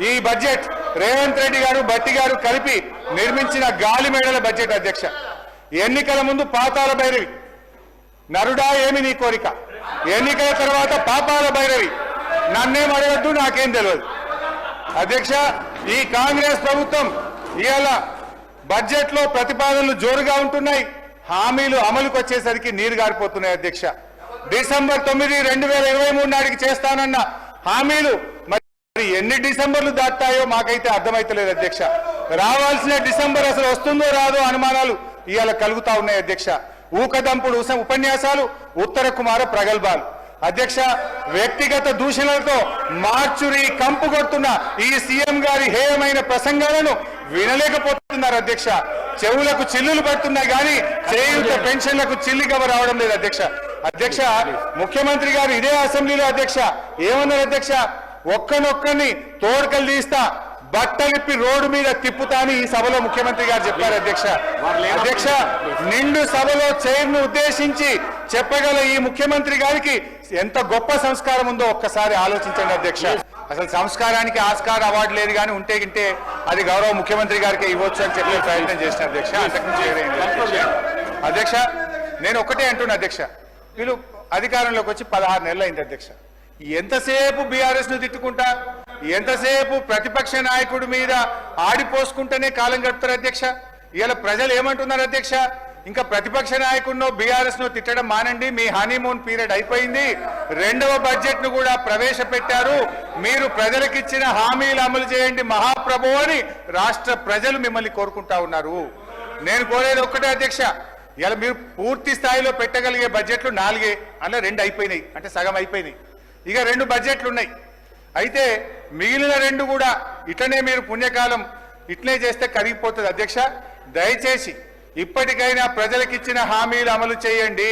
ఈ బడ్జెట్ రేవంత్ రెడ్డి గారు భట్టి గారు కలిపి నిర్మించిన గాలి మేడల బడ్జెట్ అధ్యక్ష. ఎన్నికల ముందు పాతాల భైరవి, నరుడా ఏమి నీ కోరిక, ఎన్నికల తర్వాత పాపాల భైరవి, నన్నేం అడగద్దు నాకేం తెలియదు అధ్యక్ష. ఈ కాంగ్రెస్ ప్రభుత్వం ఇవాళ బడ్జెట్ లో ప్రతిపాదనలు జోరుగా ఉంటున్నాయి, హామీలు అమలుకు వచ్చేసరికి నీరు గారిపోతున్నాయి అధ్యక్ష. డిసెంబర్ 9, 2023 నాటికి చేస్తానన్న హామీలు మరి ఎన్ని డిసెంబర్లు దాటాయో మాకైతే అర్థమైతలేదు అధ్యక్ష. రావాల్సిన డిసెంబర్ అసలు వస్తుందో రాదో అనుమానాలు ఇవాళ కలుగుతా ఉన్నాయి అధ్యక్ష. ఊకదంపుడు ఉపన్యాసాలు, ఉత్తర కుమార ప్రగల్భాలు అధ్యక్ష. వ్యక్తిగత దూషణలతో మార్చురి కంపు కొడుతున్న ఈ సీఎం గారి హేయమైన ప్రసంగాలను వినలేకపోతున్నారు అధ్యక్ష. చెవులకు చిల్లులు పడుతున్నాయి కానీ చేయూత పెన్షన్లకు చిల్లిగవ రావడం లేదు అధ్యక్ష. అధ్యక్ష, ముఖ్యమంత్రి గారు ఇదే అసెంబ్లీలో అధ్యక్ష ఏమన్నారు అధ్యక్ష, ఒక్కనొక్కని తోడుకలు తీస్తా, బట్టలిప్పి రోడ్డు మీద తిప్పుతా అని ఈ సభలో ముఖ్యమంత్రి గారు చెప్పారు అధ్యక్ష. అధ్యక్ష, నిండు సభలో చైర్ను ఉద్దేశించి చెప్పగల ఈ ముఖ్యమంత్రి గారికి ఎంత గొప్ప సంస్కారం ఉందో ఒక్కసారి ఆలోచించండి అధ్యక్ష. అసలు సంస్కారానికి ఆస్కార్ అవార్డు లేదు కానీ ఉంటే గింటే అది గౌరవ ముఖ్యమంత్రి గారికి ఇవ్వచ్చు అని చెప్పే ప్రయత్నం చేసిన అధ్యక్ష. అంతకుమించి అధ్యక్ష, నేను ఒకటే అంటున్నా అధ్యక్ష, వీళ్ళు అధికారంలోకి వచ్చి 16 నెలలు అయింది అధ్యక్ష. ఎంతసేపు బీఆర్ఎస్ ను తిట్టుకుంటా, ఎంతసేపు ప్రతిపక్ష నాయకుడి మీద ఆడిపోసుకుంటేనే కాలం గడుపుతారు అధ్యక్ష. ఇవాళ ప్రజలు ఏమంటున్నారు అధ్యక్ష, ఇంకా ప్రతిపక్ష నాయకుడినో బీఆర్ఎస్ ను తిట్టడం మానండి, మీ హనీమూన్ పీరియడ్ అయిపోయింది, 2వ బడ్జెట్ ను కూడా ప్రవేశపెట్టారు, మీరు ప్రజలకిచ్చిన హామీలు అమలు చేయండి మహాప్రభు అని రాష్ట్ర ప్రజలు మిమ్మల్ని కోరుకుంటా ఉన్నారు. నేను కోరేది ఒక్కటే అధ్యక్ష, ఇలా మీరు పూర్తి స్థాయిలో పెట్టగలిగే బడ్జెట్లు 4, అలా 2 అయిపోయినాయి, అంటే సగం అయిపోయినాయి. ఇక 2 బడ్జెట్లు ఉన్నాయి. అయితే మిగిలిన 2 కూడా ఇట్లనే మీరు పుణ్యకాలం ఇట్లనే చేస్తే కరిగిపోతుంది అధ్యక్ష. దయచేసి ఇప్పటికైనా ప్రజలకిచ్చిన హామీలు అమలు చేయండి.